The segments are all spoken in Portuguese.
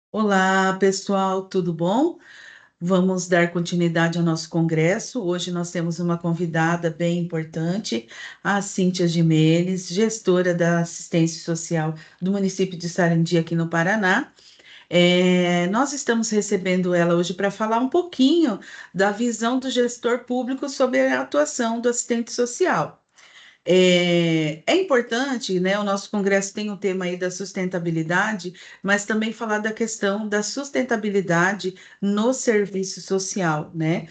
Olá, pessoal, tudo bom? Vamos dar continuidade ao nosso congresso. Hoje nós temos uma convidada bem importante, a Cíntia Gimenez, gestora da assistência social do município de Sarandi, aqui no Paraná. Nós estamos recebendo ela hoje para falar um pouquinho da visão do gestor público sobre a atuação do assistente social. É importante, né? O nosso congresso tem o tema aí da sustentabilidade, mas também falar da questão da sustentabilidade no serviço social, né?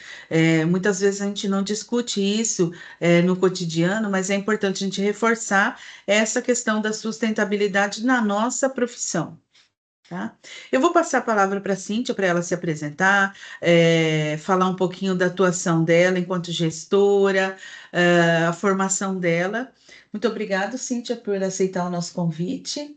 Muitas vezes a gente não discute isso, no cotidiano, mas é importante a gente reforçar essa questão da sustentabilidade na nossa profissão. Tá? Eu vou passar a palavra para a Cíntia para ela se apresentar, falar um pouquinho da atuação dela enquanto gestora, a formação dela. Muito obrigada, Cíntia, por aceitar o nosso convite.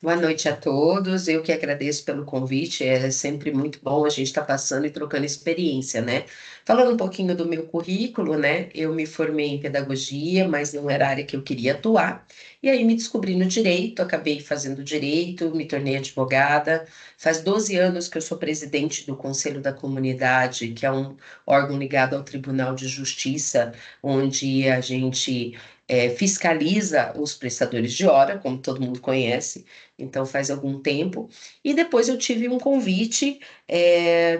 Boa noite a todos. Eu que agradeço pelo convite. É sempre muito bom a gente estar passando e trocando experiência, né? Falando um pouquinho do meu currículo, né? Eu me formei em pedagogia, mas não era a área que eu queria atuar. E aí me descobri no direito, acabei fazendo direito, me tornei advogada. Faz 12 anos que eu sou presidente do Conselho da Comunidade, que é um órgão ligado ao Tribunal de Justiça, onde a gente fiscaliza os prestadores de hora, como todo mundo conhece, então faz algum tempo. E depois eu tive um convite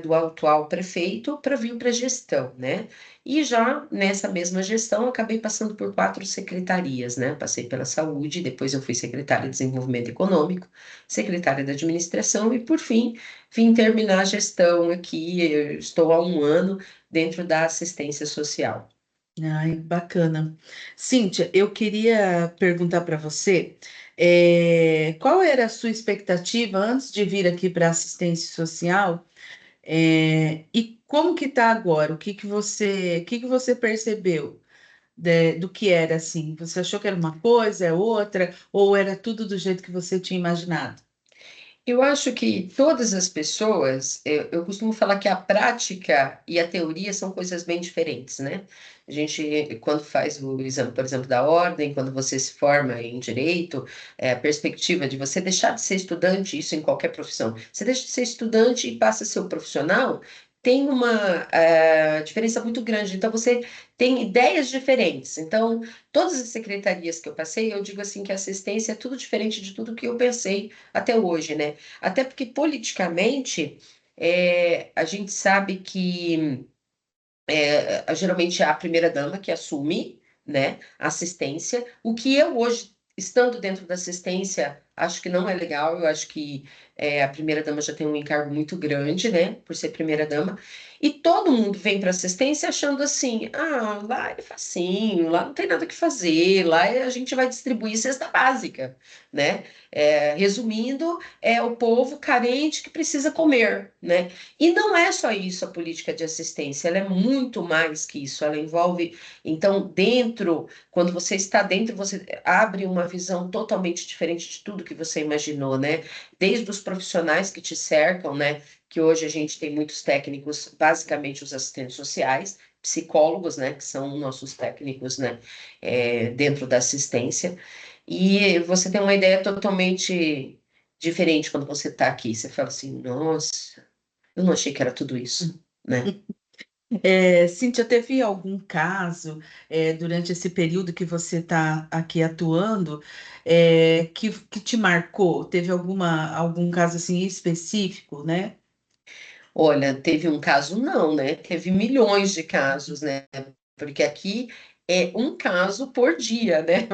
do atual prefeito para vir para a gestão, né? E já nessa mesma gestão eu acabei passando por 4 secretarias, né? Passei pela saúde, depois eu fui secretária de Desenvolvimento Econômico, secretária da Administração e, por fim, vim terminar a gestão aqui. Eu estou há um ano dentro da assistência social. Ai, bacana. Cíntia, eu queria perguntar para você, qual era a sua expectativa antes de vir aqui para a assistência social? E como que está agora? O que que você percebeu do que era assim? Você achou que era uma coisa, é outra, ou era tudo do jeito que você tinha imaginado? Eu acho que todas as pessoas, eu costumo falar que a prática e a teoria são coisas bem diferentes, né? A gente, quando faz o exame, por exemplo, da ordem, quando você se forma em direito, a perspectiva de você deixar de ser estudante, isso em qualquer profissão, você deixa de ser estudante e passa a ser um profissional, tem uma diferença muito grande. Então, você tem ideias diferentes. Então, todas as secretarias que eu passei, eu digo assim que a assistência é tudo diferente de tudo que eu pensei até hoje, né? Até porque politicamente a gente sabe que geralmente é a primeira-dama que assume, né, a assistência. O que eu hoje, estando dentro da assistência, acho que não é legal. Eu acho que a primeira-dama já tem um encargo muito grande, né, por ser primeira-dama. E todo mundo vem para assistência achando assim: ah, lá é facinho, lá não tem nada que fazer, lá a gente vai distribuir cesta básica, né? Resumindo, é o povo carente que precisa comer, né? E não é só isso a política de assistência, ela é muito mais que isso. Ela envolve, então, dentro, quando você está dentro, você abre uma visão totalmente diferente de tudo que você imaginou, né? Desde os profissionais que te cercam, né? Que hoje a gente tem muitos técnicos, basicamente os assistentes sociais, psicólogos, né? Que são nossos técnicos, né? Dentro da assistência. E você tem uma ideia totalmente diferente quando você está aqui. Você fala assim, nossa. Eu não achei que era tudo isso, né? Cíntia, teve algum caso, durante esse período que você está aqui atuando, que te marcou? Teve algum caso assim específico, né? Olha, teve um caso não, né? Teve milhões de casos, né? Porque aqui é um caso por dia, né?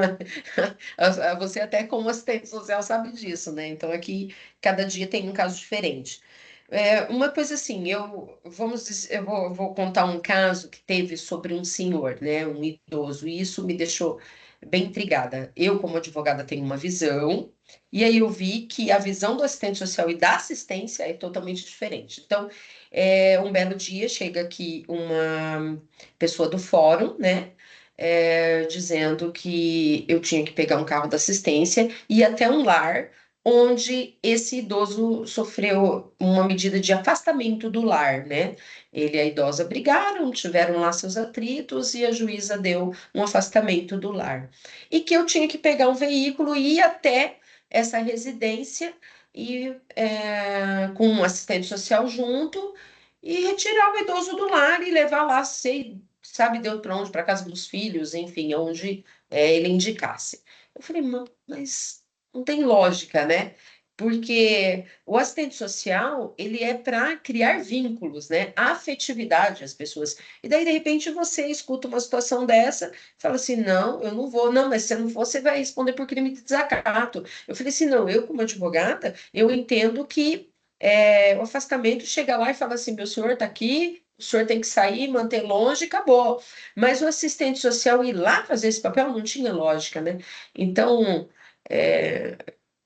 Você até como assistente social sabe disso, né? Então aqui cada dia tem um caso diferente. Uma coisa assim, eu vou contar um caso que teve sobre um senhor, né? Um idoso, e isso me deixou bem intrigada. Eu, como advogada, tenho uma visão. E aí eu vi que a visão do assistente social e da assistência é totalmente diferente. Então, um belo dia chega aqui uma pessoa do fórum, né? Dizendo que eu tinha que pegar um carro da assistência e ir até um lar onde esse idoso sofreu uma medida de afastamento do lar, né? Ele e a idosa brigaram, tiveram lá seus atritos e a juíza deu um afastamento do lar. E que eu tinha que pegar um veículo e ir até essa residência e com um assistente social junto e retirar o idoso do lar e levar lá, sei, sabe Deus para onde, para casa dos filhos, enfim, onde ele indicasse. Eu falei, mas não tem lógica, né? Porque o assistente social, ele é para criar vínculos, né? Afetividade às pessoas. E daí, de repente, você escuta uma situação dessa, fala assim, não, eu não vou. Não, mas se você não for, você vai responder por crime de desacato. Eu falei assim, não, eu como advogada, eu entendo que o afastamento chega lá e fala assim, meu senhor está aqui, o senhor tem que sair, manter longe, acabou. Mas o assistente social ir lá fazer esse papel não tinha lógica, né? Então, é,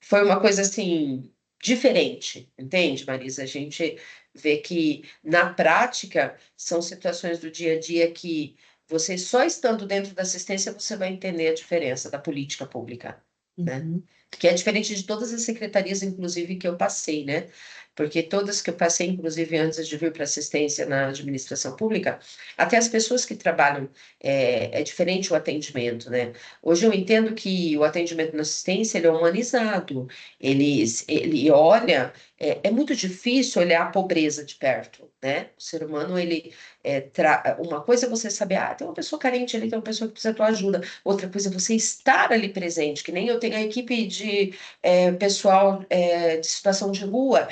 foi uma coisa assim diferente, entende, Marisa? A gente vê que na prática são situações do dia a dia que você só estando dentro da assistência você vai entender a diferença da política pública, né? Uhum. Que é diferente de todas as secretarias, inclusive, que eu passei, né? Porque todas que eu passei, inclusive antes de vir para assistência na administração pública, até as pessoas que trabalham, é diferente o atendimento, né? Hoje eu entendo que o atendimento na assistência ele é humanizado, ele olha, é muito difícil olhar a pobreza de perto, né? O ser humano, uma coisa é você saber, tem uma pessoa carente ali, tem uma pessoa que precisa da tua ajuda, outra coisa é você estar ali presente, que nem eu tenho a equipe de pessoal de situação de rua.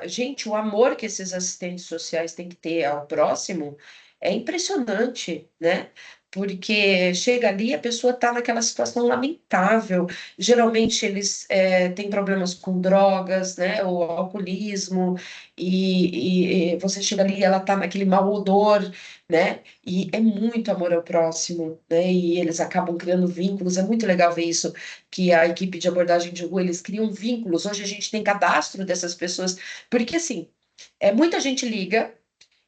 Gente, o amor que esses assistentes sociais têm que ter ao próximo é impressionante, né? Porque chega ali, a pessoa está naquela situação lamentável. Geralmente eles têm problemas com drogas, né? Ou alcoolismo, e você chega ali, ela está naquele mau odor, né? E é muito amor ao próximo, né? E eles acabam criando vínculos. É muito legal ver isso, que a equipe de abordagem de rua, eles criam vínculos. Hoje a gente tem cadastro dessas pessoas, porque assim, muita gente liga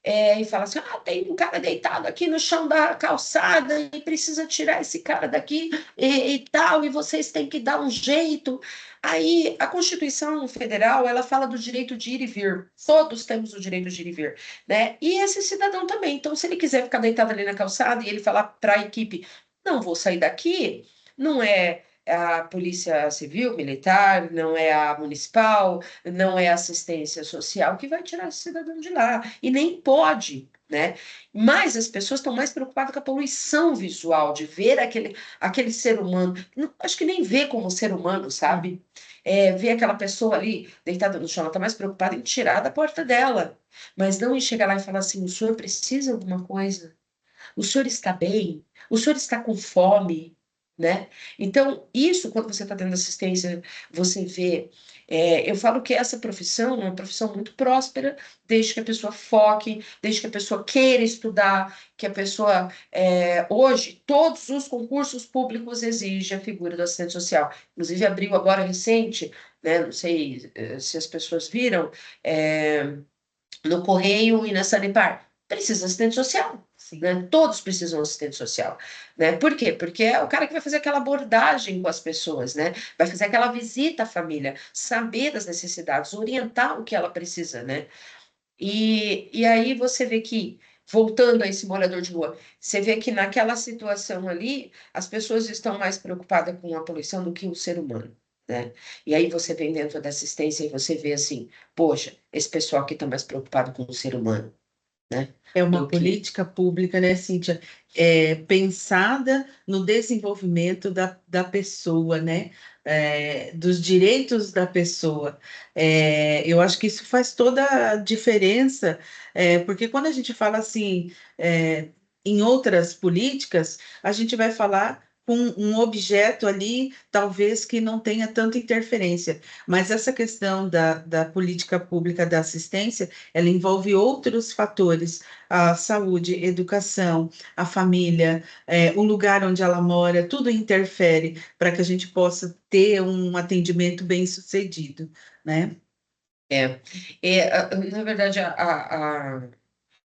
e fala assim: tem um cara deitado aqui no chão da calçada e precisa tirar esse cara daqui e tal, e vocês têm que dar um jeito. Aí a Constituição Federal ela fala do direito de ir e vir. Todos temos o direito de ir e vir, né? E esse cidadão também. Então, se ele quiser ficar deitado ali na calçada e ele falar para a equipe: não vou sair daqui, não é a polícia civil, militar, não é a municipal, não é a assistência social que vai tirar esse cidadão de lá. E nem pode, né? Mas as pessoas estão mais preocupadas com a poluição visual, de ver aquele ser humano. Acho que nem vê como ser humano, sabe? Ver aquela pessoa ali deitada no chão, ela está mais preocupada em tirar da porta dela. Mas não em chegar lá e falar assim: o senhor precisa de alguma coisa? O senhor está bem? O senhor está com fome? Né? Então, isso, quando você está tendo assistência, você vê. Eu falo que essa profissão é uma profissão muito próspera, desde que a pessoa foque, desde que a pessoa queira estudar, que a pessoa. Hoje, todos os concursos públicos exigem a figura do assistente social. Inclusive, abriu agora recente, né, não sei se as pessoas viram, é, no Correio e na Sanepar. Precisa de assistente social. Sim. Né? Todos precisam de assistente social. Né? Por quê? Porque é o cara que vai fazer aquela abordagem com as pessoas, né? Vai fazer aquela visita à família, saber das necessidades, orientar o que ela precisa. Né? E aí você vê que, voltando a esse morador de rua, você vê que naquela situação ali, as pessoas estão mais preocupadas com a poluição do que o ser humano. Né? E aí você vem dentro da assistência e você vê assim, poxa, esse pessoal aqui está mais preocupado com o ser humano, né? É uma Do que política pública, né, Cíntia, pensada no desenvolvimento da pessoa, né, dos direitos da pessoa. Eu acho que isso faz toda a diferença, porque quando a gente fala assim, em outras políticas, a gente vai falar com um objeto ali, talvez que não tenha tanta interferência, mas essa questão da política pública da assistência, ela envolve outros fatores, a saúde, educação, a família, o lugar onde ela mora, tudo interfere para que a gente possa ter um atendimento bem sucedido, né? é, na verdade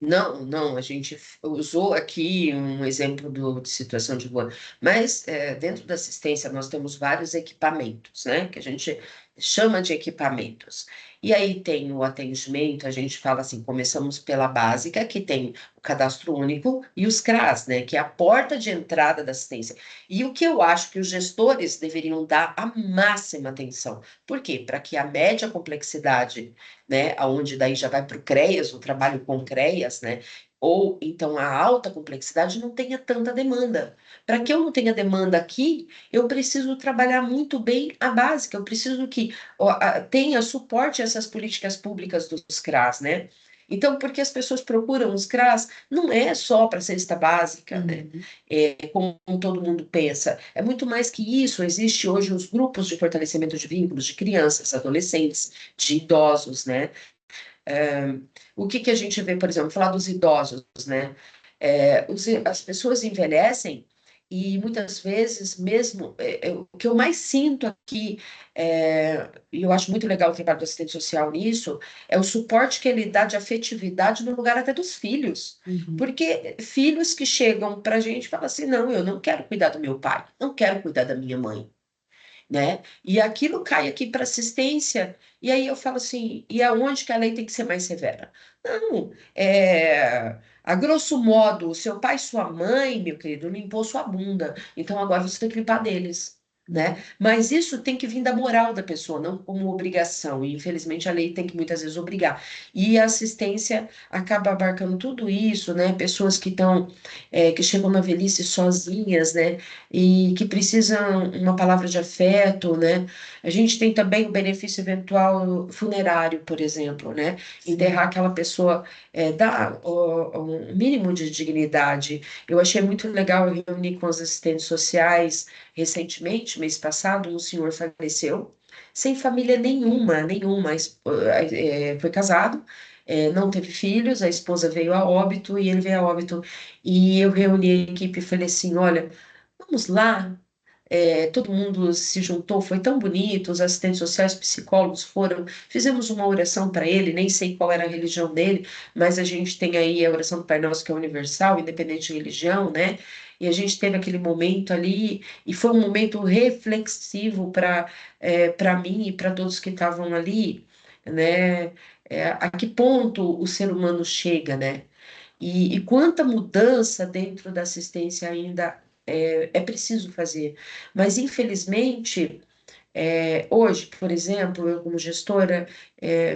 não, não, a gente usou aqui um exemplo de situação de rua, mas dentro da assistência nós temos vários equipamentos, né? Que a gente chama de equipamentos. E aí tem o atendimento, a gente fala assim, começamos pela básica, que tem o cadastro único, e os CRAS, né, que é a porta de entrada da assistência. E o que eu acho que os gestores deveriam dar a máxima atenção. Por quê? Para que a média complexidade, né, aonde daí já vai para o CREAS, o trabalho com CREAS, né, ou então a alta complexidade não tenha tanta demanda. Para que eu não tenha demanda aqui, eu preciso trabalhar muito bem a básica, eu preciso que tenha suporte a essas políticas públicas dos CRAS, né? Então, porque as pessoas procuram os CRAS, não é só para cesta básica, né? Uhum. Como todo mundo pensa. É muito mais que isso. Existe hoje os grupos de fortalecimento de vínculos de crianças, adolescentes, de idosos, né? É, o que que a gente vê, por exemplo, falar dos idosos, né? As pessoas envelhecem e muitas vezes mesmo o que eu mais sinto aqui e eu acho muito legal o trabalho do assistente social nisso é o suporte que ele dá de afetividade no lugar até dos filhos, Uhum. porque filhos que chegam para a gente e falam assim, não, eu não quero cuidar do meu pai, não quero cuidar da minha mãe, né? E aquilo cai aqui para assistência, e aí eu falo assim, e aonde que a lei tem que ser mais severa? Não, a grosso modo, o seu pai e sua mãe, meu querido, limpou sua bunda, então agora você tem que limpar deles, né? Mas isso tem que vir da moral da pessoa, não como obrigação, e infelizmente a lei tem que muitas vezes obrigar. E a assistência acaba abarcando tudo isso, né? Pessoas que estão, que chegam na velhice sozinhas, né? E que precisam uma palavra de afeto, né? A gente tem também o benefício eventual funerário, por exemplo, né? Sim. Enterrar aquela pessoa, dar um mínimo de dignidade. Eu achei muito legal, eu reuni com os assistentes sociais recentemente, mês passado, um senhor faleceu, sem família nenhuma, nenhuma, foi casado, não teve filhos, a esposa veio a óbito e ele veio a óbito. E eu reuni a equipe e falei assim: olha, vamos lá. Todo mundo se juntou, foi tão bonito, os assistentes sociais, psicólogos foram, fizemos uma oração para ele, nem sei qual era a religião dele, mas a gente tem aí a oração do Pai Nosso que é universal, independente de religião, né? E a gente teve aquele momento ali, e foi um momento reflexivo para mim e para todos que estavam ali, né? A que ponto o ser humano chega, né? E quanta mudança dentro da assistência ainda é preciso fazer. Mas, infelizmente, hoje, por exemplo, eu como gestora,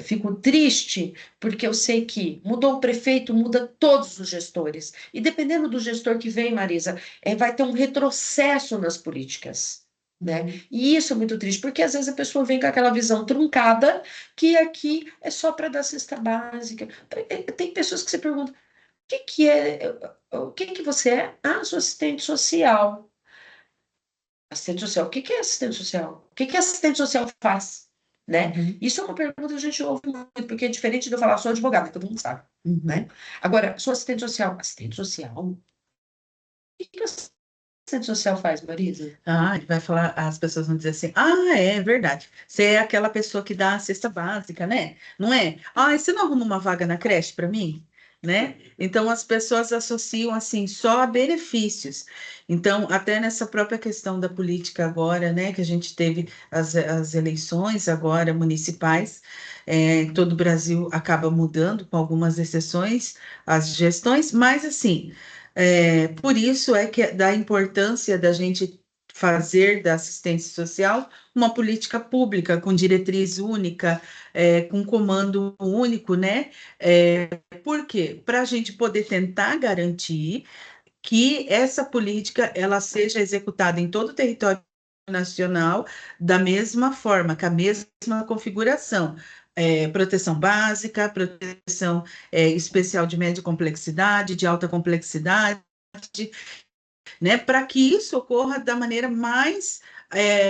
fico triste porque eu sei que mudou o prefeito, muda todos os gestores. E dependendo do gestor que vem, Marisa, vai ter um retrocesso nas políticas. Né? Uhum. E isso é muito triste, porque às vezes a pessoa vem com aquela visão truncada que aqui é só para dar cesta básica. Tem pessoas que se perguntam, o que que você é? Ah, sou assistente social. Assistente social, o que que é assistente social? O que que assistente social faz? Né? Uhum. Isso é uma pergunta que a gente ouve muito, porque é diferente de eu falar, sou advogada, todo mundo sabe, né? Uhum. Agora, sou assistente social? O que que o assistente social faz, Marisa? Ah, ele vai falar, as pessoas vão dizer assim: ah, é verdade. Você é aquela pessoa que dá a cesta básica, né? Não é? Ah, e você não arruma uma vaga na creche para mim? Né? Então as pessoas associam assim só a benefícios. Então, até nessa própria questão da política agora, né, que a gente teve as eleições agora municipais, todo o Brasil acaba mudando, com algumas exceções, as gestões, mas assim. Por isso é que da importância da gente fazer da assistência social uma política pública com diretriz única, com comando único, né? Por quê? Para a gente poder tentar garantir que essa política ela seja executada em todo o território nacional da mesma forma, com a mesma configuração. Proteção básica, proteção especial de média complexidade, de alta complexidade, né, para que isso ocorra da maneira mais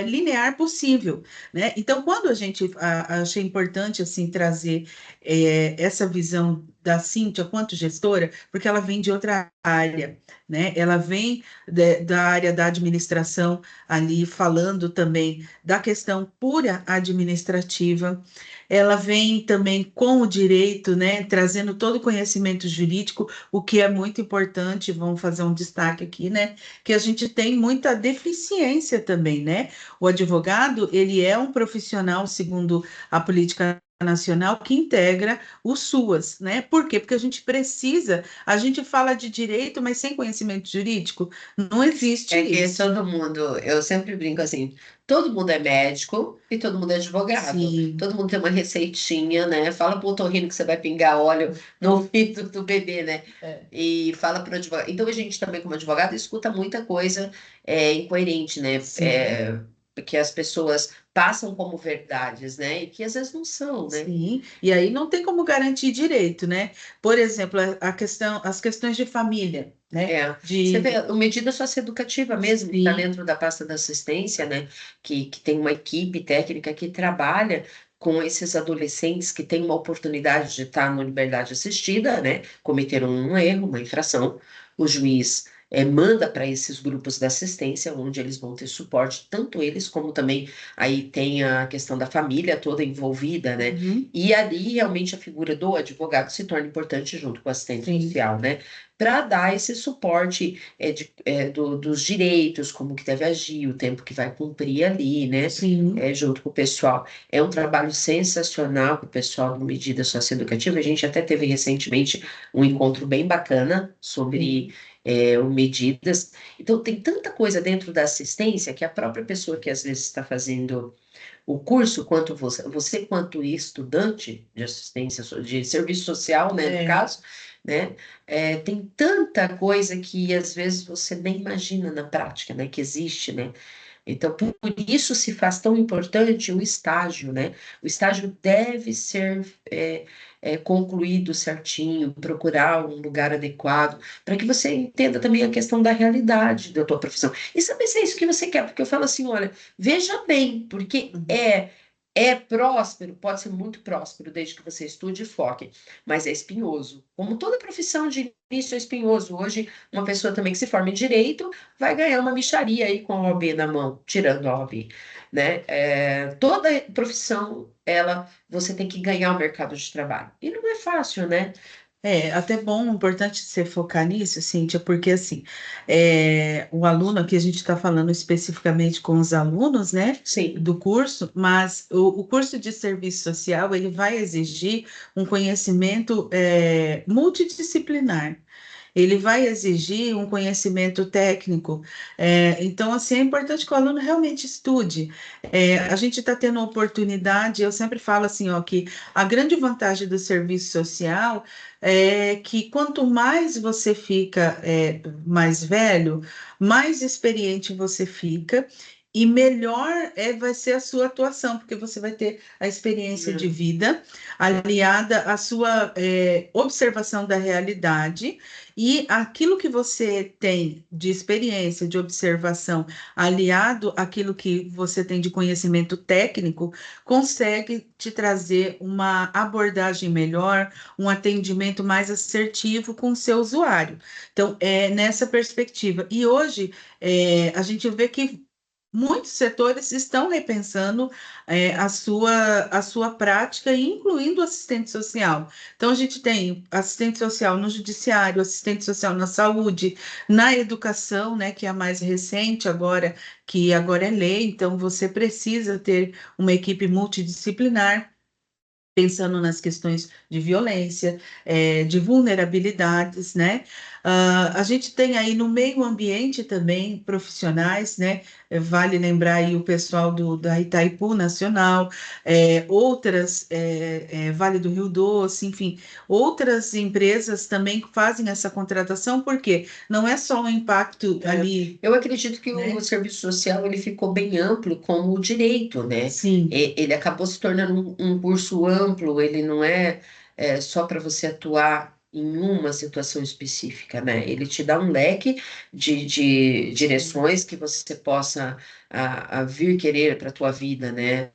linear possível, né? Então, quando a gente achei importante assim trazer essa visão da Cíntia quanto gestora, porque ela vem de outra área, né? Ela vem da área da administração ali, falando também da questão pura administrativa. Ela vem também com o direito, né? Trazendo todo o conhecimento jurídico, o que é muito importante. Vamos fazer um destaque aqui, né? Que a gente tem muita deficiência também, né? O advogado, ele é um profissional, segundo a política nacional, que integra o SUAS, né? Por quê? Porque a gente fala de direito, mas sem conhecimento jurídico, não existe É que isso. todo mundo, eu sempre brinco assim, todo mundo é médico e todo mundo é advogado. Sim, Todo mundo tem uma receitinha, né? Fala pro otorrino que você vai pingar óleo no ouvido do bebê, né? é, E fala pro advogado. Então a gente também, como advogado, escuta muita coisa incoerente, né? sim. Que as pessoas passam como verdades, né? E que às vezes não são, né? Sim, e aí não tem como garantir direito, né? Por exemplo, a questão, as questões de família, né? Você vê, De, o medida socioeducativa mesmo, que está sim, dentro da pasta da assistência, né? Que tem uma equipe técnica que trabalha com esses adolescentes que têm uma oportunidade de estar na liberdade assistida, né? Cometeram um erro, uma infração. O juiz manda para esses grupos da assistência, onde eles vão ter suporte, tanto eles como também aí tem a questão da família toda envolvida, né? uhum, E ali realmente a figura do advogado se torna importante junto com o assistente sim, social, né? Para dar esse suporte dos direitos, como que deve agir, o tempo que vai cumprir ali, né? sim, Junto com o pessoal. É um trabalho sensacional com o pessoal do Medida Socioeducativa. A gente até teve recentemente um encontro bem bacana sobre sim, o Medidas. Então, tem tanta coisa dentro da assistência que a própria pessoa que às vezes está fazendo o curso, quanto você quanto estudante de assistência, de serviço social, né, no é. caso, né, tem tanta coisa que às vezes você nem imagina na prática, né, que existe, né, então por isso se faz tão importante o estágio, né, o estágio deve ser concluído certinho, procurar um lugar adequado, para que você entenda também a questão da realidade da tua profissão, e saber se é isso que você quer, porque eu falo assim, olha, veja bem, porque Uhum. é próspero, pode ser muito próspero desde que você estude e foque, mas é espinhoso. Como toda profissão de início é espinhoso. Hoje, uma pessoa também que se forma em direito vai ganhar uma mixaria aí com a OAB na mão, tirando a OAB, né? Toda profissão, você tem que ganhar o mercado de trabalho. E não é fácil, né? É até bom, importante você focar nisso, Cíntia, porque assim, o aluno, aqui a gente está falando especificamente com os alunos, né, Sim. do curso, mas o curso de serviço social, ele vai exigir um conhecimento, multidisciplinar. Ele vai exigir um conhecimento técnico. Então, assim, é importante que o aluno realmente estude. A gente está tendo a oportunidade, eu sempre falo assim, ó, que a grande vantagem do serviço social é que quanto mais você fica mais velho, mais experiente você fica. E melhor vai ser a sua atuação, porque você vai ter a experiência de Hum. vida aliada à sua observação da realidade e aquilo que você tem de experiência, de observação, aliado àquilo que você tem de conhecimento técnico, consegue te trazer uma abordagem melhor, um atendimento mais assertivo com o seu usuário. Então, é nessa perspectiva. E hoje, a gente vê que muitos setores estão repensando a sua prática, incluindo o assistente social. Então, a gente tem assistente social no judiciário, assistente social na saúde, na educação, né, que é a mais recente agora, que agora é lei, então você precisa ter uma equipe multidisciplinar pensando nas questões de violência, de vulnerabilidades, né? A gente tem aí no meio ambiente também profissionais, né? Vale lembrar aí o pessoal da Itaipu Nacional, outras, Vale do Rio Doce, enfim, outras empresas também fazem essa contratação, porque não é só um impacto É, ali, eu acredito que o né? serviço social ele ficou bem amplo como o direito, né? Sim, Ele acabou se tornando um curso amplo, ele não só para você atuar em uma situação específica, né? Ele te dá um leque de direções que você possa a vir querer para a tua vida, né?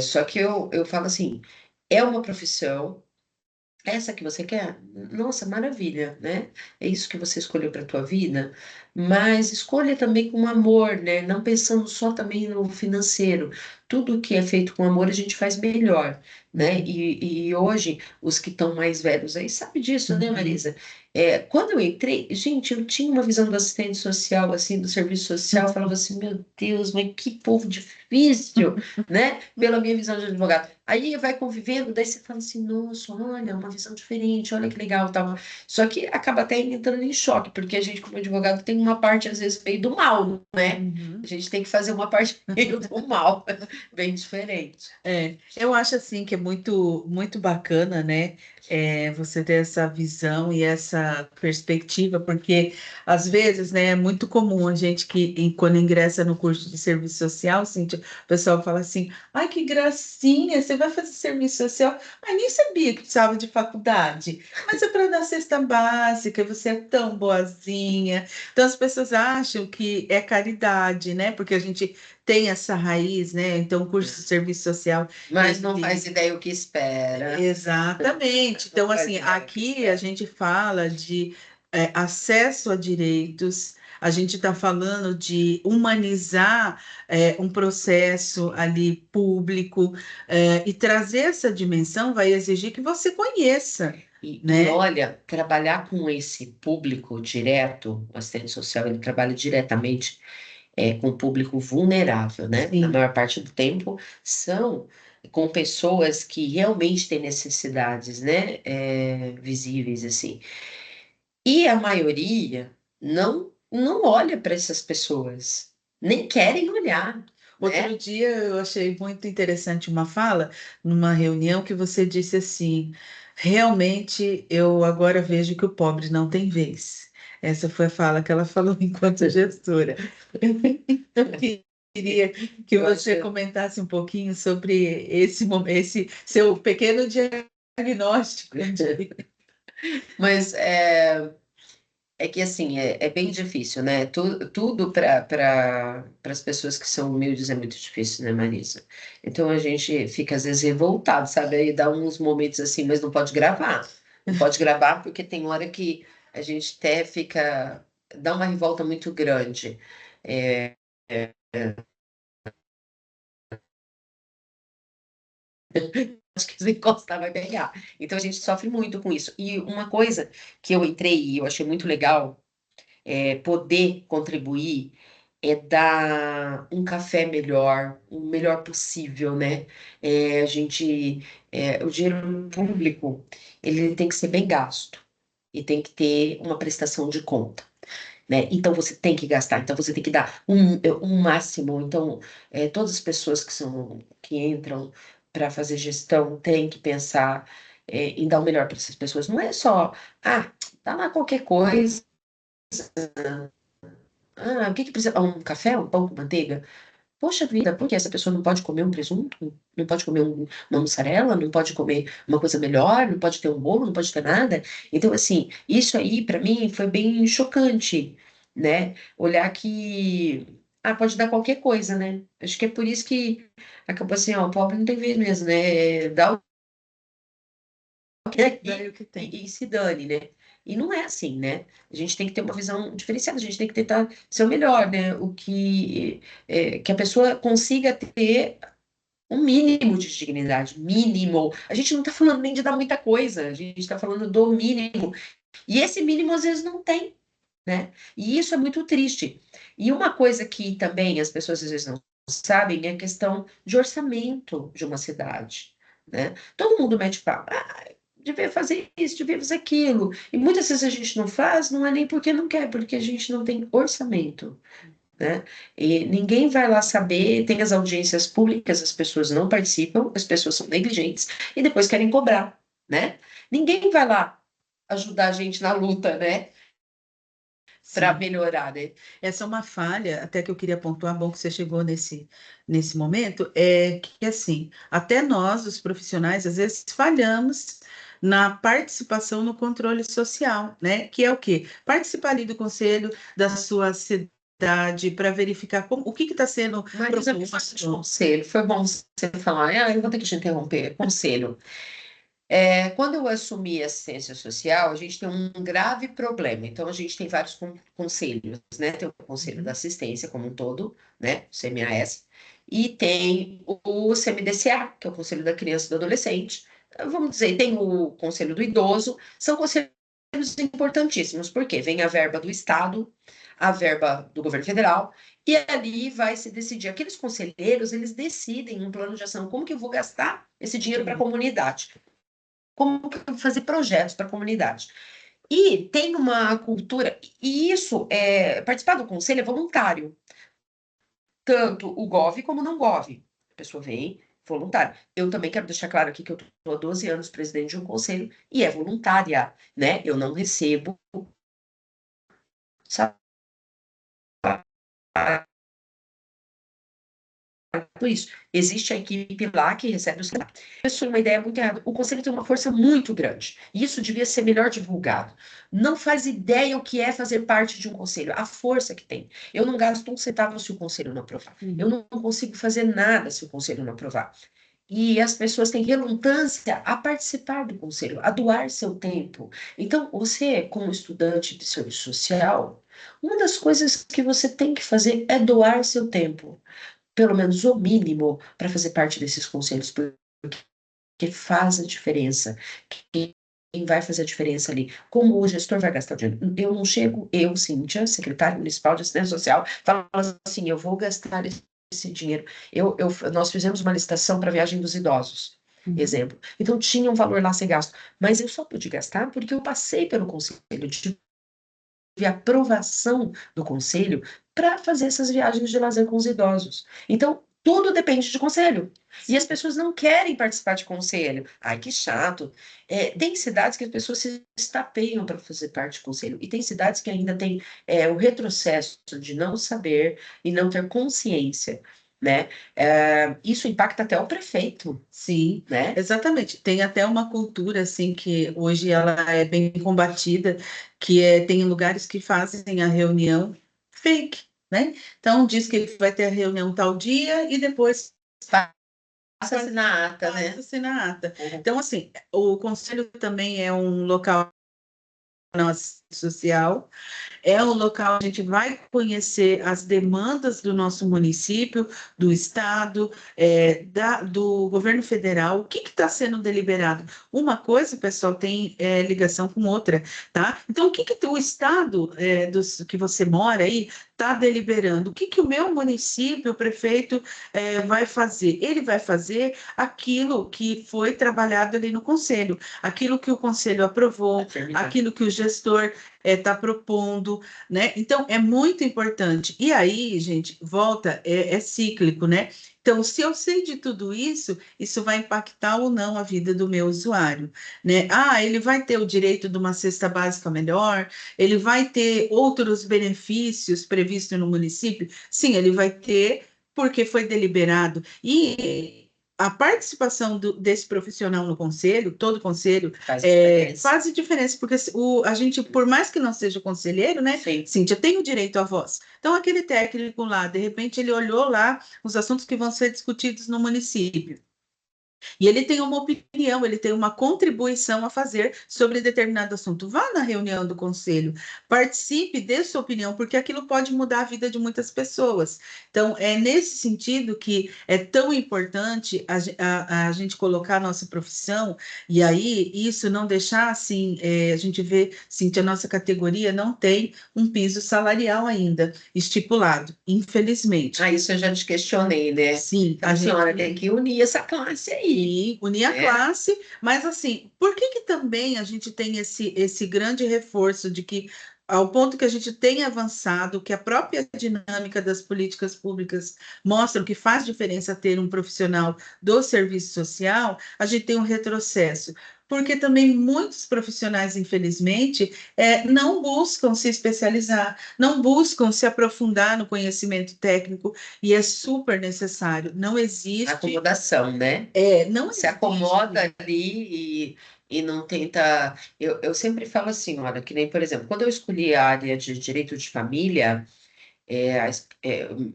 Só que eu falo assim, é uma profissão essa que você quer? Nossa, maravilha, né? É isso que você escolheu para a tua vida, mas escolha também com amor, né? Não pensando só também no financeiro. Tudo que é feito com amor a gente faz melhor, né? E hoje, os que estão mais velhos aí sabem disso, né, Uhum. Marisa? Quando eu entrei, gente, eu tinha uma visão do assistente social, assim, do serviço social, eu falava assim, meu Deus, mas que povo difícil, né? Pela minha visão de advogado. Aí vai convivendo, daí você fala assim, nossa, olha, uma visão diferente, olha que legal, tal. Só que acaba até entrando em choque, porque a gente, como advogado, tem uma parte, às vezes, meio do mal, né? A Uhum. gente tem que fazer uma parte meio do mal, bem diferente. Eu acho assim que é muito bacana, né? Você ter essa visão e essa perspectiva, porque às vezes, né, é muito comum a gente quando ingressa no curso de serviço social, Cíntia, o pessoal fala assim: ai, que gracinha, você vai fazer serviço social? Ai, nem sabia que precisava de faculdade, mas é para dar cesta básica, você é tão boazinha. Então as pessoas acham que é caridade, né? Porque a gente tem essa raiz, né? Então, o curso de serviço social, Mas não faz ele... ideia o que espera. Exatamente. Não Então, faz assim, ideia o que aqui a espera. gente fala de acesso a direitos, a gente está falando de humanizar um processo ali público, e trazer essa dimensão vai exigir que você conheça, E né? olha, trabalhar com esse público direto, o assistente social, ele trabalha diretamente com o público vulnerável, né? Na Sim, maior parte do tempo, são com pessoas que realmente têm necessidades, né? Visíveis, assim. E a maioria não olha para essas pessoas, nem querem olhar, outro né? dia eu achei muito interessante uma fala numa reunião que você disse assim: realmente eu agora vejo que o pobre não tem vez. Essa foi a fala que ela falou enquanto gestora. Eu queria que Eu acho. você comentasse um pouquinho sobre esse seu pequeno diagnóstico Mas é que assim, é bem difícil, né? Tudo para as pessoas que são humildes é muito difícil, né, Marisa? Então a gente fica às vezes revoltado, sabe? Aí dá uns momentos assim, mas não pode gravar. Não pode gravar porque tem hora que a gente até fica, dá uma revolta muito grande. É, acho que se encostar vai pegar. Então a gente sofre muito com isso. E uma coisa que eu entrei e eu achei muito legal poder contribuir dar um café melhor, o melhor possível, né? O dinheiro público, ele tem que ser bem gasto e tem que ter uma prestação de conta, né? Então você tem que gastar, então você tem que dar um máximo. Então, todas as pessoas que entram para fazer gestão têm que pensar em dar o melhor para essas pessoas. Não é só, dá lá qualquer coisa. O que que precisa? Um café, um pão com manteiga? Poxa vida, por que essa pessoa não pode comer um presunto? Não pode comer uma mussarela? Não pode comer uma coisa melhor? Não pode ter um bolo? Não pode ter nada? Então, assim, isso aí para mim foi bem chocante, né? Olhar que pode dar qualquer coisa, né? Acho que é por isso que acabou assim, ó, o pobre não tem vez mesmo, né? Dá o que é daí aqui o que tem. e se dane, né? E não é assim, né? A gente tem que ter uma visão diferenciada, a gente tem que tentar ser o melhor, né? Que a pessoa consiga ter um mínimo de dignidade, mínimo. A gente não está falando nem de dar muita coisa, a gente está falando do mínimo. E esse mínimo às vezes não tem, né? E isso é muito triste. E uma coisa que também as pessoas às vezes não sabem é a questão de orçamento de uma cidade, né? Todo mundo mete pau. Devia fazer isso, devia fazer aquilo. E muitas vezes a gente não faz, não é nem porque não quer, porque a gente não tem orçamento, né? E ninguém vai lá saber, tem as audiências públicas, as pessoas não participam, as pessoas são negligentes e depois querem cobrar, né? Ninguém vai lá ajudar a gente na luta, né? Para Sim. melhorar, né? Essa é uma falha, até que eu queria pontuar, bom que você chegou nesse momento, é que, assim, até nós, os profissionais, às vezes falhamos na participação no controle social, né? Que é o quê? Participar ali do conselho da sua cidade para verificar o que está sendo Marisa, me faça de proposto. conselho. Foi bom você falar. Eu vou ter que te interromper. Conselho. Quando eu assumi a assistência social, a gente tem um grave problema. Então, a gente tem vários conselhos, né? Tem o Conselho da Uhum. Assistência como um todo, né? O CMAS, e tem o CMDCA, que é o Conselho da Criança e do Adolescente. Vamos dizer, tem o Conselho do Idoso. São conselhos importantíssimos, porque vem a verba do Estado, a verba do governo federal, e ali vai se decidir. Aqueles conselheiros, eles decidem um plano de ação, como que eu vou gastar esse dinheiro para a Sim, comunidade, como que eu vou fazer projetos para a comunidade. E tem uma cultura, e isso, participar do conselho é voluntário, tanto o GOV como o não GOV. A pessoa vem, voluntário. Eu também quero deixar claro aqui que eu estou há 12 anos presidente de um conselho e é voluntária, né? Eu não recebo salário por isso. Existe a equipe lá que recebe o salário. Isso é uma ideia muito errada. O conselho tem uma força muito grande. E isso devia ser melhor divulgado. Não faz ideia o que é fazer parte de um conselho, a força que tem. Eu não gasto um centavo se o conselho não aprovar. Eu uhum. não consigo fazer nada se o conselho não aprovar. E as pessoas têm relutância a participar do conselho, a doar seu tempo. Então, você, como estudante de serviço social, uma das coisas que você tem que fazer é doar seu tempo, pelo menos o mínimo, para fazer parte desses conselhos, porque faz a diferença. Quem vai fazer a diferença ali? Como o gestor vai gastar o dinheiro? Eu não chego, eu, Cíntia, secretária municipal de assistência social, falo assim, eu vou gastar esse dinheiro. Nós fizemos uma licitação para a viagem dos idosos, Uhum. exemplo. Então tinha um valor lá a ser gasto, mas eu só pude gastar porque eu passei pelo conselho, tive aprovação do conselho para fazer essas viagens de lazer com os idosos. Então, tudo depende de conselho. E as pessoas não querem participar de conselho. Ai, que chato. Tem cidades que as pessoas se estapeiam para fazer parte do conselho. E tem cidades que ainda têm o retrocesso de não saber e não ter consciência, né? Isso impacta até o prefeito, Sim, né? exatamente. Tem até uma cultura assim que hoje ela é bem combatida, tem lugares que fazem a reunião fake, né? Então diz que vai ter a reunião tal dia e depois Passa-se na ata, né? passa-se na ata. Uhum. Então assim, o conselho também é um local não assistência social. É um local onde a gente vai conhecer as demandas do nosso município, do estado, do governo federal, o que está sendo deliberado. Uma coisa, pessoal, tem ligação com outra, tá? Então, o que o estado que você mora aí está deliberando? O que o meu município, o prefeito, vai fazer? Ele vai fazer aquilo que foi trabalhado ali no conselho, aquilo que o conselho aprovou, Terminar. aquilo que o gestor está propondo, né? Então, é muito importante. E aí, gente, volta, é cíclico, né? Então, se eu sei de tudo isso, isso vai impactar ou não a vida do meu usuário, né? Ah, ele vai ter o direito de uma cesta básica melhor, ele vai ter outros benefícios previstos no município? Sim, ele vai ter, porque foi deliberado. E a participação desse profissional no conselho, todo conselho, Faz diferença. faz diferença, porque a gente, por mais que não seja conselheiro, né, Sim. Cíntia, tem o direito à voz. Então, aquele técnico lá, de repente, ele olhou lá os assuntos que vão ser discutidos no município. E ele tem uma opinião, ele tem uma contribuição a fazer sobre determinado assunto. Vá na reunião do conselho, participe, dê sua opinião, porque aquilo pode mudar a vida de muitas pessoas. Então, é nesse sentido que é tão importante a gente colocar a nossa profissão, e aí isso não deixar assim, a gente vê, sim, que a nossa categoria não tem um piso salarial ainda estipulado, infelizmente. Isso eu já te questionei, né? Sim, Falei, senhora, tem que unir essa classe aí, sim, unir a né? classe, mas assim, por que que também a gente tem esse grande reforço de que, ao ponto que a gente tem avançado, que a própria dinâmica das políticas públicas mostram que faz diferença ter um profissional do serviço social, a gente tem um retrocesso? Porque também muitos profissionais, infelizmente, não buscam se especializar, não buscam se aprofundar no conhecimento técnico, e é super necessário. Não existe Acomodação, né? não Se acomoda existe. ali e não tenta. Eu sempre falo assim, olha, que nem, por exemplo, quando eu escolhi a área de direito de família,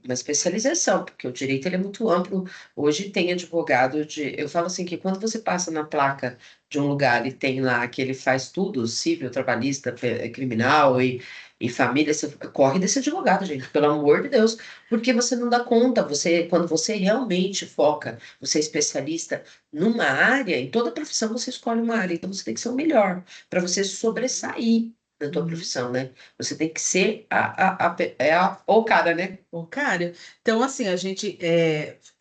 uma especialização, porque o direito ele é muito amplo. Hoje tem advogado de. Eu falo assim que quando você passa na placa de um lugar e tem lá que ele faz tudo, civil, trabalhista, criminal e família, você corre desse advogado, gente, pelo amor de Deus, porque você não dá conta. Quando você realmente foca, você é especialista numa área, em toda profissão você escolhe uma área, então você tem que ser o melhor para você sobressair na tua Uhum. profissão, né? Você tem que ser o cara, né? Bom, cara, então assim, a gente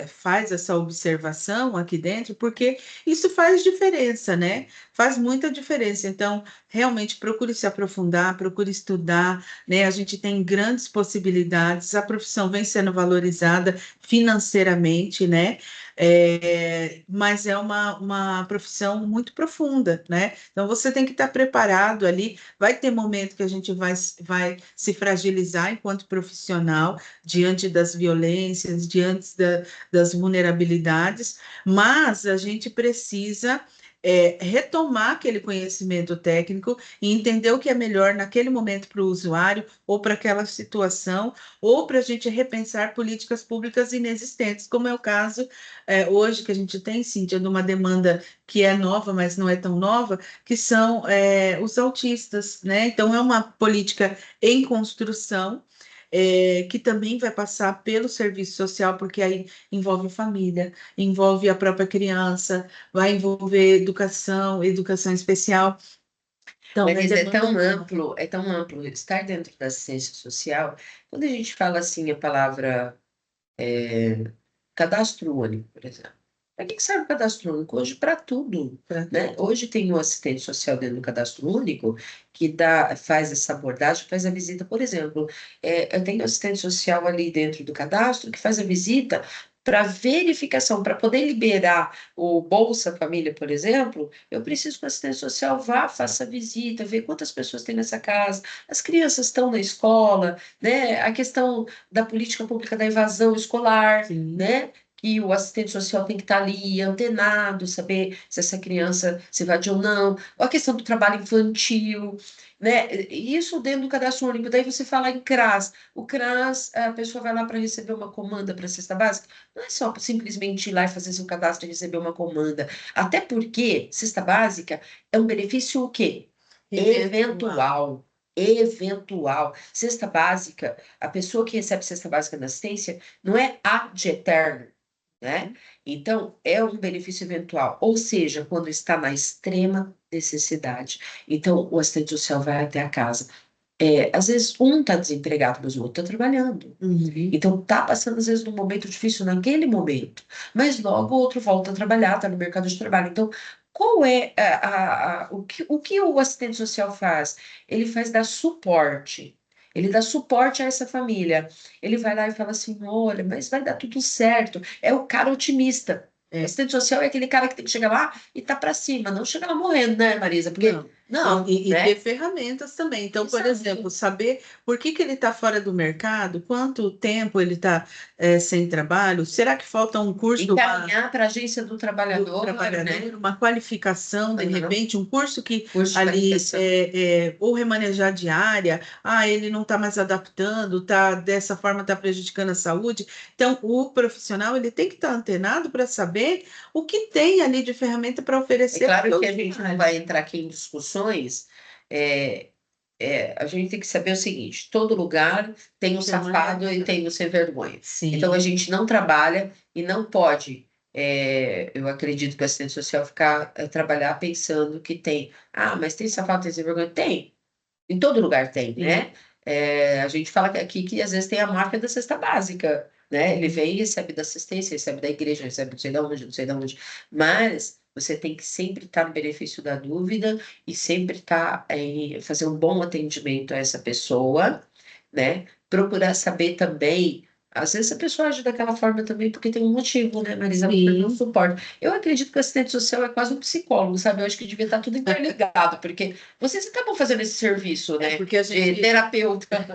faz essa observação aqui dentro porque isso faz diferença, né? Faz muita diferença. Então, realmente procure se aprofundar, procure estudar, né? A gente tem grandes possibilidades, a profissão vem sendo valorizada financeiramente, né? Mas é uma profissão muito profunda, né? Então, você tem que estar preparado ali. Vai ter momento que a gente vai se fragilizar enquanto profissional diante das violências, das vulnerabilidades, mas a gente precisa retomar aquele conhecimento técnico e entender o que é melhor naquele momento para o usuário ou para aquela situação, ou para a gente repensar políticas públicas inexistentes, como é o caso hoje que a gente tem, Cíntia, de uma demanda que é nova, mas não é tão nova, que são os autistas, né? Então, é uma política em construção, que também vai passar pelo serviço social, porque aí envolve família, envolve a própria criança, vai envolver educação, educação especial. Então, é Marisa, demanda nova. é tão amplo estar dentro da assistência social. Quando a gente fala assim a palavra cadastro único, por exemplo. Para que serve o cadastro único? Hoje, para tudo, Pra né? tudo. Hoje tem um assistente social dentro do cadastro único que faz essa abordagem, faz a visita, por exemplo, eu tenho assistente social ali dentro do cadastro que faz a visita para verificação, para poder liberar o Bolsa Família, por exemplo, eu preciso que o assistente social vá, faça a visita, ver quantas pessoas tem nessa casa, as crianças estão na escola, né? A questão da política pública da evasão escolar, Sim. né? Que o assistente social tem que estar ali antenado, saber se essa criança se evadiu ou não, ou a questão do trabalho infantil, né? E isso dentro do cadastro único. Daí você fala em CRAS. O CRAS, a pessoa vai lá para receber uma comanda para a cesta básica. Não é só simplesmente ir lá e fazer seu cadastro e receber uma comanda. Até porque cesta básica é um benefício o quê? Eventual. Eventual. Eventual. Cesta básica, a pessoa que recebe cesta básica na assistência não é ad eterno, né? Então, é um benefício eventual, ou seja, quando está na extrema necessidade. Então, o assistente social vai até a casa. Às vezes, um está desempregado, mas o outro está trabalhando. Uhum. Então, está passando, às vezes, num momento difícil naquele momento, mas logo o outro volta a trabalhar, está no mercado de trabalho. Então, qual é o que o assistente social faz? Ele faz dar suporte. Ele dá suporte a essa família. Ele vai lá e fala assim: olha, mas vai dar tudo certo. É o cara otimista. O É. assistente social é aquele cara que tem que chegar lá e tá para cima, não chegar lá morrendo, né, Marisa? Porque, Não. não, E ter né? ferramentas também. Então, por exemplo, Exato. saber por que ele está fora do mercado, quanto tempo ele está sem trabalho, será que falta um curso, Encaminhar para a agência do do trabalhador, trabalhador, né? uma qualificação, de Aham. repente, um curso que Curso de ali, qualificação. ou remanejar diária, ele não está mais adaptando, tá, dessa forma está prejudicando a saúde. Então, o profissional ele tem que estar antenado para saber o que tem ali de ferramenta para É oferecer para claro o que a gente não usuário. vai entrar aqui em discussões. é, a gente tem que saber o seguinte: todo lugar tem um Tem uma safado e realidade. tem o sem vergonha. Então a Sim, gente não trabalha e não pode. Eu acredito que o assistente social ficar trabalhar pensando que tem. Ah, mas tem safado, tem sem vergonha? Tem. Em todo lugar tem, sim. né? A gente fala aqui que às vezes tem a máfia da cesta básica, né? Ele vem e recebe da assistência, recebe da igreja, recebe não sei de onde, não sei de onde. Mas você tem que sempre estar no benefício da dúvida e sempre estar fazer um bom atendimento a essa pessoa, né? Procurar saber também. Às vezes a pessoa age daquela forma também porque tem um motivo, né, Marisa? Ela precisa de um Sim, suporte. Eu acredito que o assistente social é quase um psicólogo, sabe? Eu acho que devia estar tudo interligado, porque vocês acabam fazendo esse serviço, é né, porque de terapeuta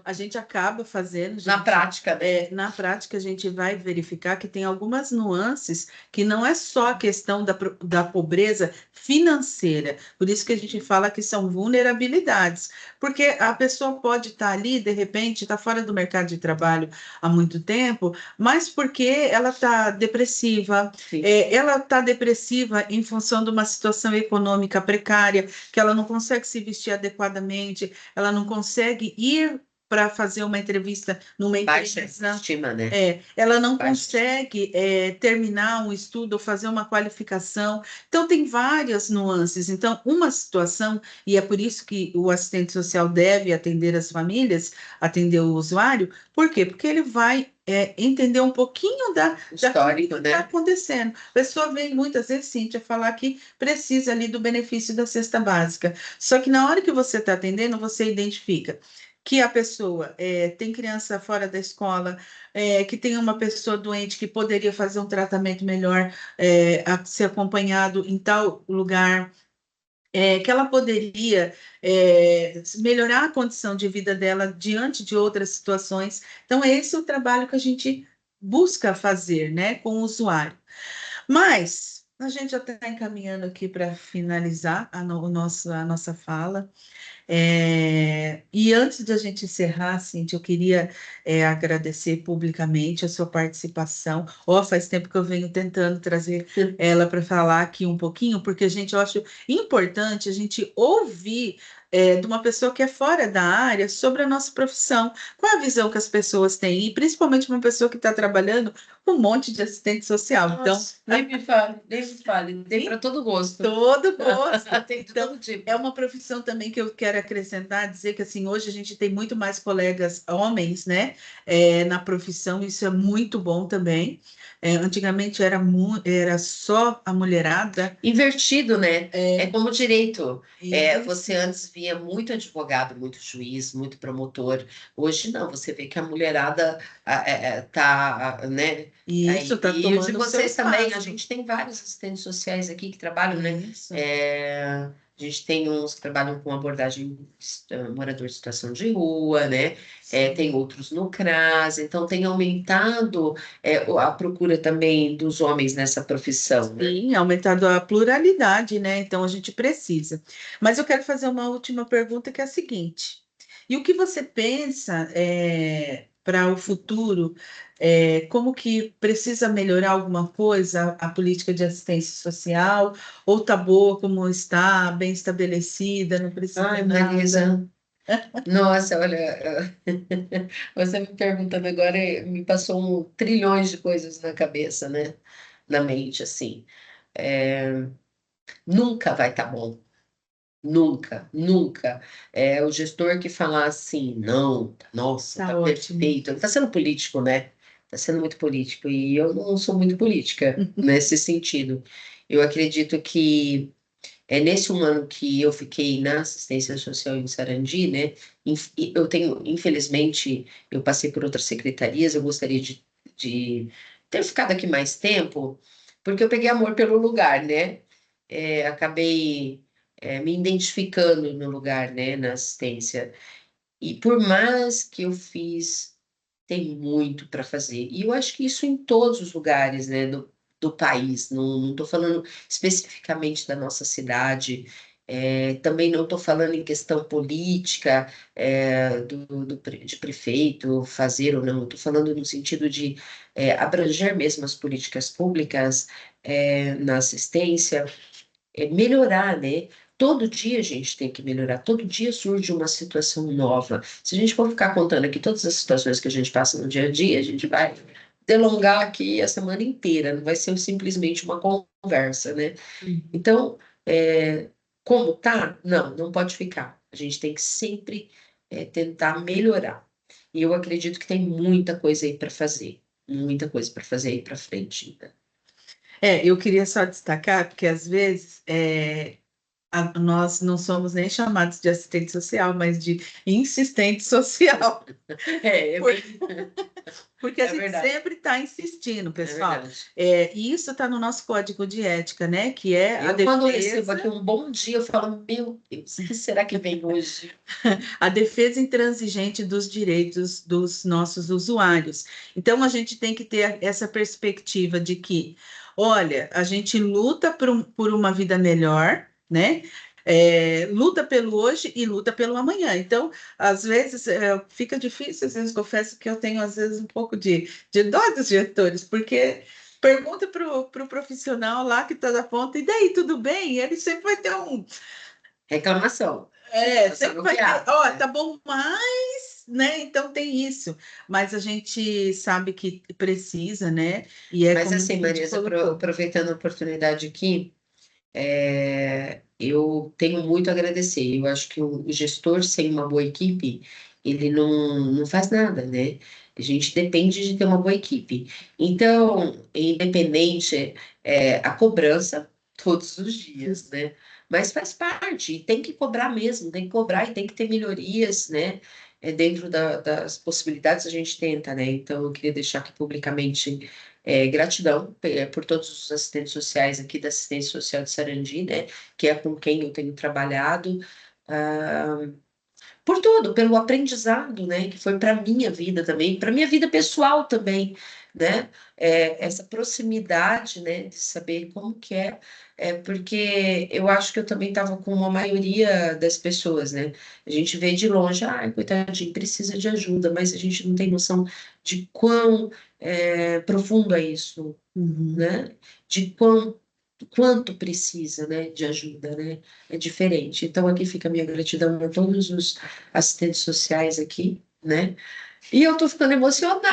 a gente acaba fazendo, na prática, né? na prática, a gente vai verificar que tem algumas nuances que não é só a questão da pobreza financeira, por isso que a gente fala que são vulnerabilidades, porque a pessoa pode estar ali, de repente, está fora do mercado de trabalho há muito tempo, mas porque ela está depressiva, Sim. ela está depressiva em função de uma situação econômica precária, que ela não consegue se vestir adequadamente, ela não consegue ir para fazer uma entrevista numa Baixa empresa. estima, né? Ela não Baixa estima. consegue terminar um estudo ou fazer uma qualificação. Então, tem várias nuances. Então, uma situação, e é por isso que o assistente social deve atender as famílias, atender o usuário, por quê? Porque ele vai entender um pouquinho daquilo que Histórico, está né? acontecendo. A pessoa vem muitas vezes, Cíntia, falar que precisa ali do benefício da cesta básica. Só que na hora que você está atendendo, você identifica que a pessoa tem criança fora da escola, que tem uma pessoa doente que poderia fazer um tratamento melhor, a ser acompanhado em tal lugar, que ela poderia melhorar a condição de vida dela diante de outras situações. Então, esse é o trabalho que a gente busca fazer, né, com o usuário. Mas a gente já está encaminhando aqui para finalizar a nossa fala. E antes de a gente encerrar, Cintia, eu queria agradecer publicamente a sua participação. Ó, faz tempo que eu venho tentando trazer ela para falar aqui um pouquinho, porque, gente, eu acho importante a gente ouvir de uma pessoa que é fora da área sobre a nossa profissão, qual é a visão que as pessoas têm, e principalmente uma pessoa que está trabalhando com um monte de assistente social. Então, Nossa, nem me fale, nem me fale. Tem para todo gosto. todo gosto. Tem de Então, todo é tipo. uma profissão também que eu quero acrescentar, dizer que assim, hoje a gente tem muito mais colegas homens, né, na profissão, isso é muito bom também. Antigamente era só a mulherada. Invertido, né? É É, como direito. isso. Você antes via muito advogado, muito juiz, muito promotor. Hoje não, você vê que a mulherada tá, né? E isso está E o de tomando o seu vocês também. A espaço. gente tem vários assistentes sociais aqui que trabalham, né? Isso. A gente tem uns que trabalham com abordagem morador de situação de rua, né? Tem Sim. outros no CRAS, então tem aumentado a procura também dos homens nessa profissão, né? Sim, aumentando a pluralidade, né? Então a gente precisa. Mas eu quero fazer uma última pergunta que é a seguinte: e o que você pensa para o futuro? Como que precisa melhorar alguma coisa a política de assistência social? Ou tá boa como está, bem estabelecida, não precisa Ai, nada? Marisa, nossa, olha, você me perguntando agora, me passou trilhões de coisas na cabeça, né? Na mente, assim. É, nunca vai estar bom. Nunca, nunca. O gestor que falar assim, não, nossa, Tá tá ótimo. perfeito. Ele está sendo político, né? Está sendo muito político. E eu não sou muito política nesse sentido. Eu acredito que nesse um ano que eu fiquei na assistência social em Sarandi, né? Eu tenho, infelizmente, eu passei por outras secretarias, eu gostaria de ter ficado aqui mais tempo, porque eu peguei amor pelo lugar, né? Acabei, me identificando no lugar, né? Na assistência. E por mais que eu fiz, tem muito para fazer. E eu acho que isso em todos os lugares, né, do país. Não estou falando especificamente da nossa cidade. Também não estou falando em questão política, de prefeito fazer ou não. Estou falando no sentido de abranger mesmo as políticas públicas na assistência, melhorar, né? Todo dia a gente tem que melhorar, todo dia surge uma situação nova. Se a gente for ficar contando aqui todas as situações que a gente passa no dia a dia, a gente vai delongar aqui a semana inteira, não vai ser simplesmente uma conversa, né? Então, como tá? Não, não pode ficar. A gente tem que sempre tentar melhorar. E eu acredito que tem muita coisa aí para fazer, muita coisa para fazer aí para frente ainda. Eu queria só destacar, porque às vezes Nós não somos nem chamados de assistente social, mas de insistente social. É Por- bem, Porque a é gente verdade, sempre está insistindo, é pessoal. verdade. E isso está no nosso código de ética, né? Que é a Eu, quando recebo aqui defesa, um bom dia, eu falo, meu Deus, o que será que vem hoje? a defesa intransigente dos direitos dos nossos usuários. Então, a gente tem que ter essa perspectiva de que, olha, a gente luta por uma vida melhor, né? Luta pelo hoje e luta pelo amanhã. Então, às vezes, fica difícil, às vezes, confesso que eu tenho, às vezes, um pouco de dó dos gestores, porque pergunta para o profissional lá que está na ponta, e daí, tudo bem? E ele sempre vai ter um. Reclamação, para saber Sempre o que vai ter, há, ó, né? tá bom, mas, né? Então tem isso. Mas a gente sabe que precisa, né? E é Mas como o assim, Cid Marisa, colocou. aproveitando a oportunidade aqui, eu tenho muito a agradecer. Eu acho que o gestor sem uma boa equipe, ele não faz nada, né? A gente depende de ter uma boa equipe. Então, independente, a cobrança todos os dias, né? Mas faz parte, e tem que cobrar mesmo, tem que cobrar e tem que ter melhorias, né? Dentro das possibilidades a gente tenta, né? Então, eu queria deixar aqui publicamente gratidão por todos os assistentes sociais aqui da Assistência Social de Sarandi, né, que é com quem eu tenho trabalhado, ah, por tudo, pelo aprendizado, né, que foi para minha vida também, para minha vida pessoal também, né, essa proximidade, né, de saber como que porque eu acho que eu também estava com uma maioria das pessoas, né, a gente vê de longe, ah, coitadinho, precisa de ajuda, mas a gente não tem noção de quão profundo é isso, Uhum. né, de quanto precisa, né, de ajuda, né? É diferente. Então, aqui fica a minha gratidão a todos os assistentes sociais aqui, né? E eu tô ficando emocionada,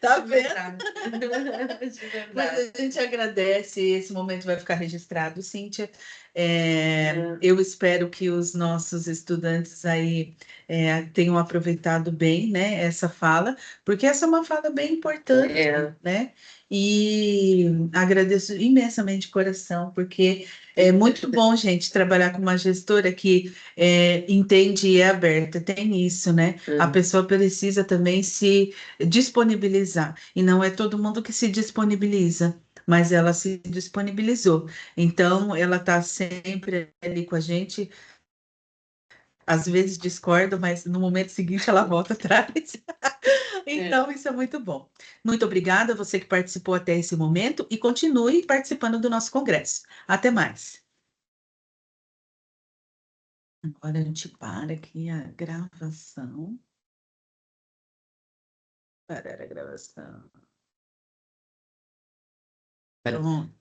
Tá de vendo? verdade. De Mas verdade. a gente agradece, esse momento vai ficar registrado, Cíntia. É, Eu espero que os nossos estudantes aí tenham aproveitado bem, né, essa fala, porque essa é uma fala bem importante, é, né? E agradeço imensamente de coração, porque é muito bom, gente, trabalhar com uma gestora que entende e é aberta. Tem isso, né? A é, pessoa precisa também se disponibilizar. E não é todo mundo que se disponibiliza, mas ela se disponibilizou. Então, ela está sempre ali com a gente. Às vezes discorda, mas no momento seguinte ela volta atrás. é. Então, isso é muito bom. Muito obrigada a você que participou até esse momento e continue participando do nosso congresso. Até mais. Agora a gente para aqui a gravação. Parar a gravação. Pera- Pronto.